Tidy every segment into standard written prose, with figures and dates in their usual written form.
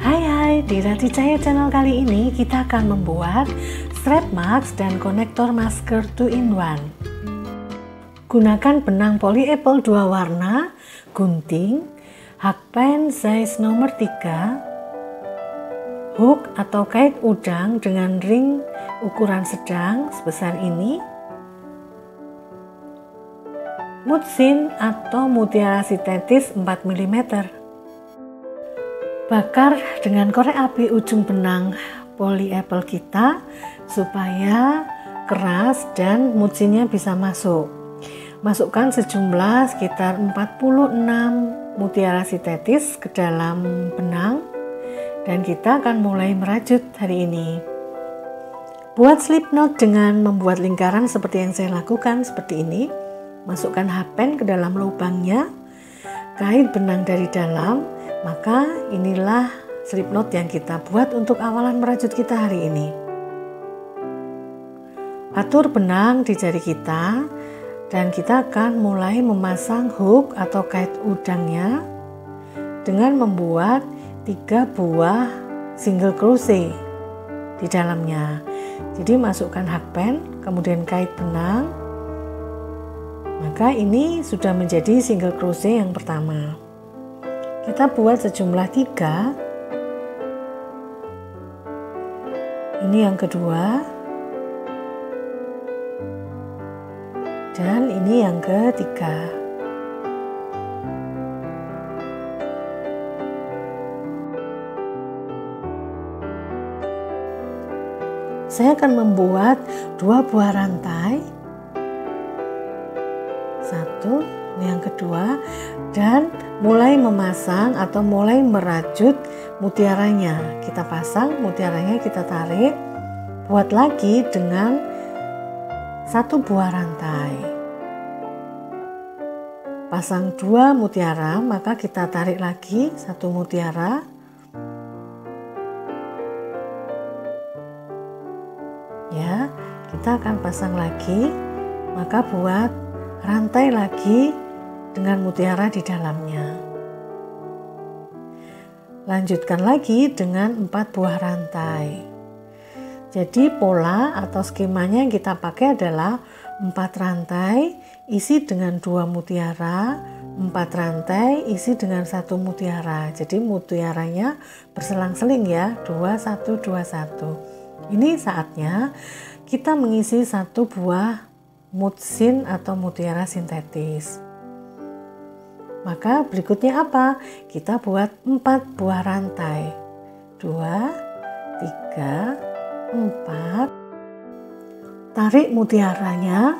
Hai, di Rati Cahaya Channel kali ini kita akan membuat strap mask dan konektor masker 2-in-1. Gunakan benang polyapple 2 warna, gunting, hakpen size nomor 3, hook atau kait udang dengan ring ukuran sedang sebesar ini, mudsin atau mutiara sintetis 4 mm. Bakar dengan korek api ujung benang polyapple kita supaya keras dan mudsinnya bisa masuk. Masukkan sejumlah sekitar 46 mutiara sintetis ke dalam benang dan kita akan mulai merajut hari ini. Buat slip knot dengan membuat lingkaran seperti yang saya lakukan seperti ini. Masukkan hakpen ke dalam lubangnya, kait benang dari dalam. Maka inilah slip knot yang kita buat untuk awalan merajut kita hari ini. Atur benang di jari kita dan kita akan mulai memasang hook atau kait udangnya dengan membuat 3 buah single crochet di dalamnya. Jadi masukkan hakpen, kemudian kait benang. Maka ini sudah menjadi single crochet yang pertama. Kita buat sejumlah 3. Ini yang kedua. Dan ini yang ketiga. Saya akan membuat 2 buah rantai. 1, ini yang kedua, dan mulai memasang atau mulai merajut mutiaranya. Kita pasang mutiaranya, kita tarik, buat lagi dengan 1 buah rantai. Pasang 2 mutiara, maka kita tarik lagi 1 mutiara. Ya, kita akan pasang lagi, maka buat rantai lagi dengan mutiara di dalamnya. Lanjutkan lagi dengan 4 buah rantai. Jadi pola atau skemanya yang kita pakai adalah 4 rantai isi dengan 2 mutiara, 4 rantai isi dengan 1 mutiara. Jadi mutiaranya berselang-seling ya, 2 1 2 1. Ini saatnya kita mengisi 1 buah mudsin atau mutiara sintetis. Maka berikutnya apa? Kita buat 4 buah rantai. 2, 3, 4. Tarik mutiaranya.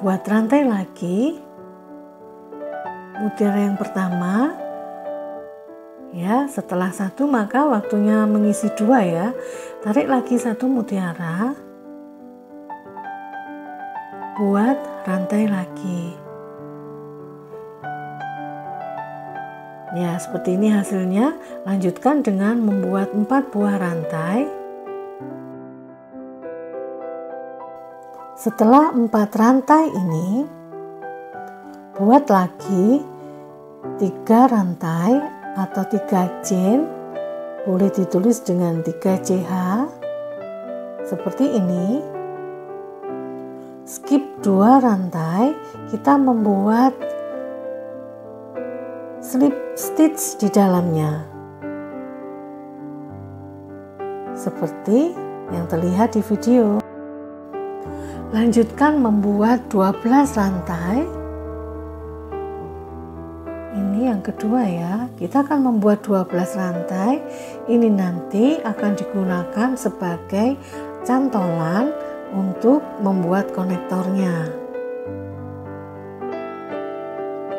Buat rantai lagi. Mutiara yang pertama. Ya, setelah 1 maka waktunya mengisi 2 ya. Tarik lagi 1 mutiara. Buat rantai lagi. Ya, seperti ini hasilnya. Lanjutkan dengan membuat 4 buah rantai. Setelah 4 rantai ini, buat lagi 3 rantai atau 3 chain. Boleh ditulis dengan 3 CH. Seperti ini. Skip 2 rantai, kita membuat slip stitch di dalamnya. Seperti yang terlihat di video. Lanjutkan membuat 12 rantai. Ini yang kedua ya. Kita akan membuat 12 rantai. Ini nanti akan digunakan sebagai cantolan untuk membuat konektornya.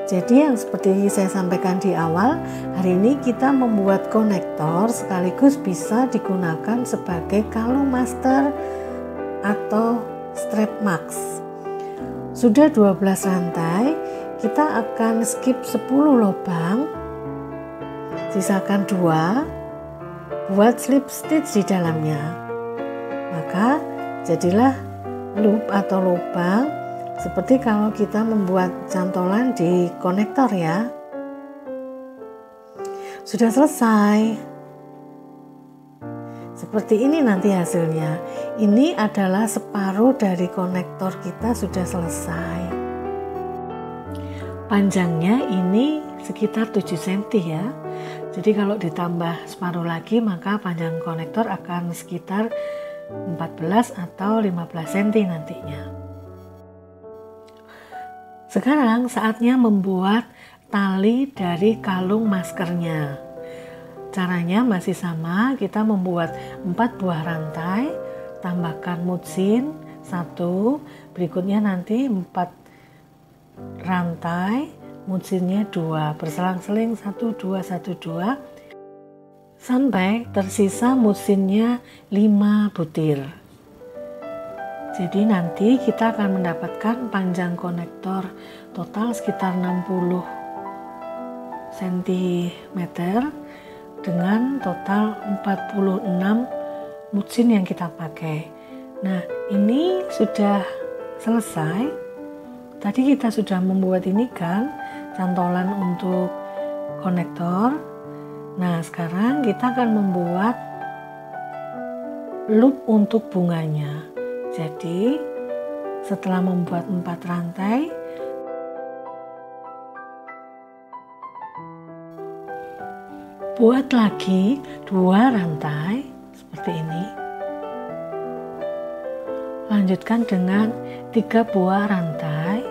Jadi yang seperti saya sampaikan di awal, hari ini kita membuat konektor sekaligus bisa digunakan sebagai kalung master atau strap mask. Sudah 12 rantai, kita akan skip 10 lubang, sisakan 2, buat slip stitch di dalamnya. Maka jadilah loop atau lubang seperti kalau kita membuat cantolan di konektor ya. Sudah selesai. Seperti ini nanti hasilnya. Ini adalah separuh dari konektor kita sudah selesai. Panjangnya ini sekitar 7 cm ya. Jadi kalau ditambah separuh lagi maka panjang konektor akan sekitar 14 atau 15 cm nantinya. Sekarang saatnya membuat tali dari kalung maskernya. Caranya masih sama, kita membuat 4 buah rantai, tambahkan mutsin 1, berikutnya nanti 4 rantai, mutsinnya 2, berselang-seling 1, 2, 1, 2, sampai tersisa mutsinnya 5 butir. Jadi nanti kita akan mendapatkan panjang konektor total sekitar 60 cm dengan total 46 mutsin yang kita pakai. Nah, ini sudah selesai. Tadi kita sudah membuat ini kan, cantolan untuk konektor. Nah, sekarang kita akan membuat loop untuk bunganya. Jadi, setelah membuat 4 rantai, buat lagi 2 rantai seperti ini. Lanjutkan dengan 3 buah rantai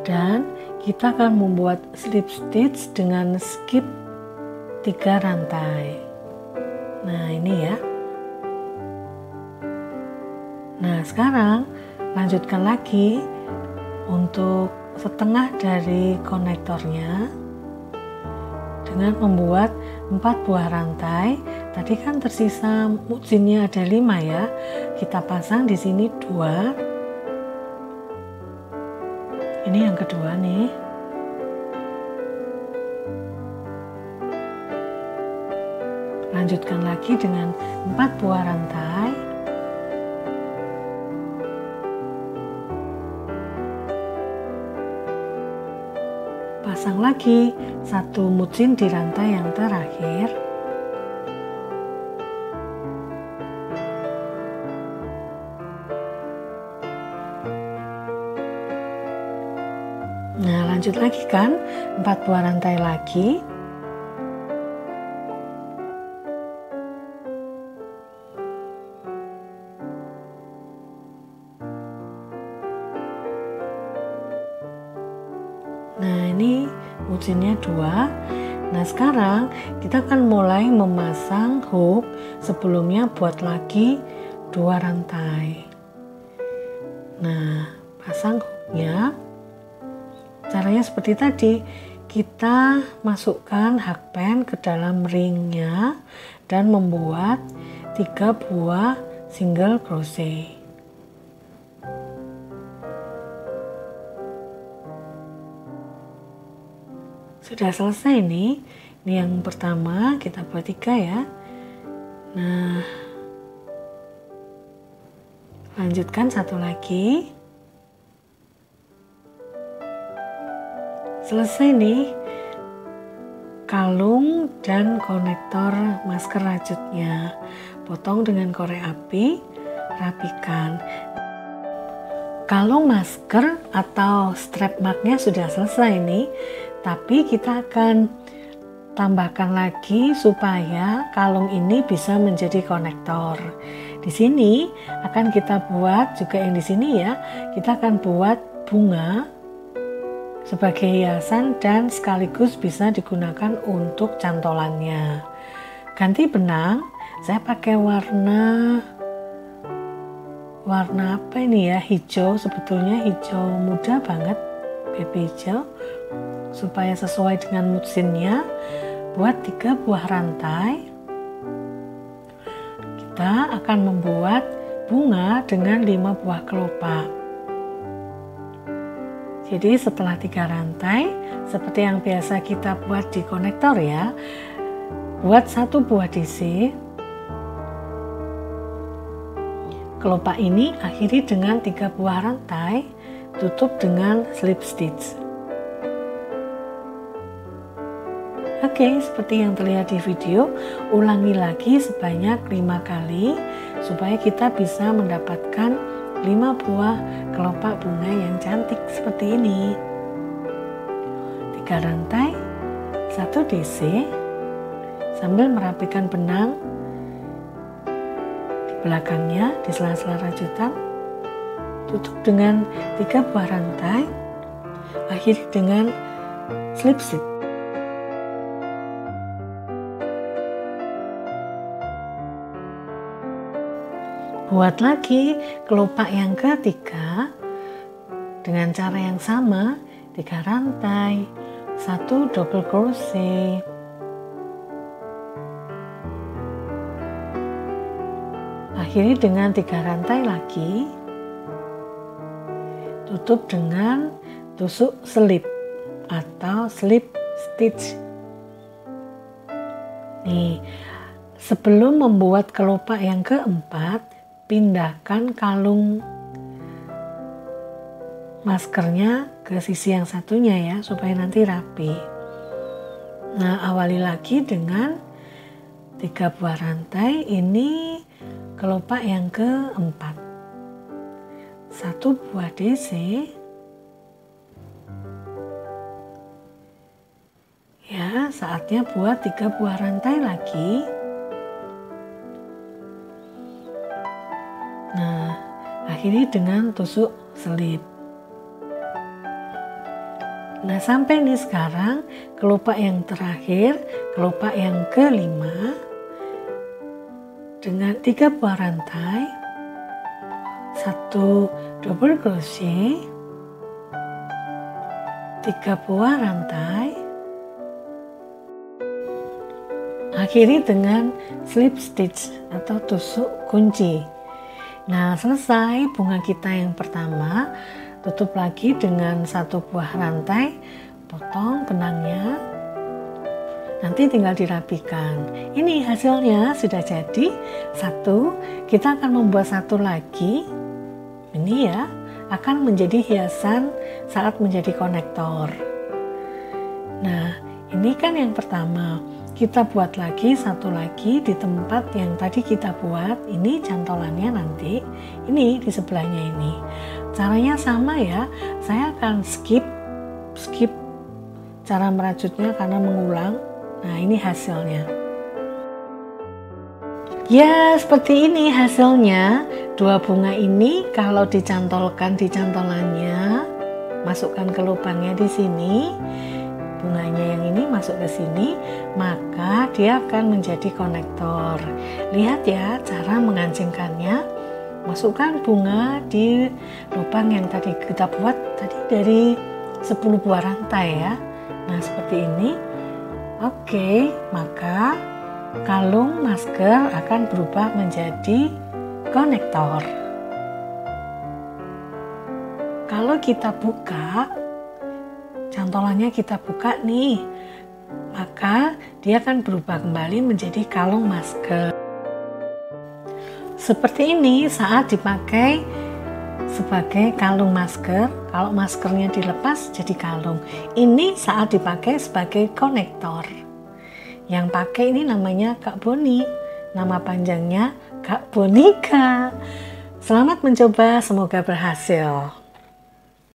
dan kita akan membuat slip stitch dengan skip 3 rantai. Nah, ini ya. Nah, sekarang lanjutkan lagi untuk setengah dari konektornya dengan membuat 4 buah rantai. Tadi kan tersisa mutsinnya ada 5 ya. Kita pasang di sini 2. Ini yang kedua nih. Lanjutkan lagi dengan 4 buah rantai. Pasang lagi 1 mutsin di rantai yang terakhir. Nah, lanjut lagi kan, 4 buah rantai lagi. Nah, ini mutsinnya 2. Nah, sekarang kita akan mulai memasang hook. Sebelumnya buat lagi 2 rantai. Nah, pasang hooknya. Caranya seperti tadi. Kita masukkan hakpen ke dalam ringnya dan membuat 3 buah single crochet. Sudah selesai nih. Ini yang pertama, kita buat 3 ya. Nah, lanjutkan 1 lagi. Selesai nih kalung dan konektor masker rajutnya. Potong dengan korek api, rapikan. Kalung masker atau strap marknya sudah selesai nih. Tapi kita akan tambahkan lagi supaya kalung ini bisa menjadi konektor. Di sini akan kita buat juga yang di sini ya. Kita akan buat bunga sebagai hiasan dan sekaligus bisa digunakan untuk cantolannya. Ganti benang, saya pakai warna apa ini ya? Hijau, sebetulnya hijau muda banget, baby hijau. Supaya sesuai dengan mutsinnya, buat 3 buah rantai. Kita akan membuat bunga dengan 5 buah kelopak. Jadi setelah 3 rantai, seperti yang biasa kita buat di konektor ya, buat 1 buah DC. Kelopak ini akhiri dengan 3 buah rantai, tutup dengan slip stitch. Oke, seperti yang terlihat di video, ulangi lagi sebanyak 5 kali supaya kita bisa mendapatkan 5 buah kelopak bunga yang cantik seperti ini. 3 rantai, 1 DC, sambil merapikan benang di belakangnya, di sela-sela rajutan. Tutup dengan 3 buah rantai, akhiri dengan slip stitch. Buat lagi kelopak yang ketiga dengan cara yang sama, 3 rantai, 1 double crochet, akhiri dengan 3 rantai lagi, tutup dengan tusuk selip atau slip stitch. Nih, sebelum membuat kelopak yang keempat, pindahkan kalung maskernya ke sisi yang satunya ya, supaya nanti rapi. Nah, awali lagi dengan 3 buah rantai. Ini kelopak yang keempat. 1 buah DC, ya, saatnya buat 3 buah rantai lagi. Nah, akhiri dengan tusuk selip. Nah, sampai nih sekarang kelopak yang terakhir, kelopak yang kelima, dengan 3 buah rantai, 1 double crochet, 3 buah rantai, akhiri dengan slip stitch atau tusuk kunci. Nah, selesai bunga kita yang pertama. Tutup lagi dengan 1 buah rantai, potong benangnya, nanti tinggal dirapikan. Ini hasilnya sudah jadi. 1, kita akan membuat 1 lagi. Ini ya, akan menjadi hiasan saat menjadi konektor. Nah, ini kan yang pertama. Kita buat lagi 1 lagi di tempat yang tadi kita buat. Ini cantolannya nanti, ini di sebelahnya ini. Caranya sama ya, saya akan skip cara merajutnya karena mengulang. Nah, ini hasilnya. Ya, seperti ini hasilnya. 2 bunga ini kalau dicantolkan di cantolannya, masukkan ke lubangnya di sini. Bunganya yang ini masuk ke sini, maka dia akan menjadi konektor. Lihat ya cara mengancingkannya. Masukkan bunga di lubang yang tadi kita buat tadi dari 10 buah rantai ya. Nah, seperti ini. Oke, maka kalung masker akan berubah menjadi konektor. Kalau kita buka, cantolannya kita buka nih, maka dia akan berubah kembali menjadi kalung masker. Seperti ini saat dipakai sebagai kalung masker. Kalau maskernya dilepas jadi kalung. Ini saat dipakai sebagai konektor. Yang pakai ini namanya Kak Boni. Nama panjangnya Kak Bonika. Selamat mencoba, semoga berhasil.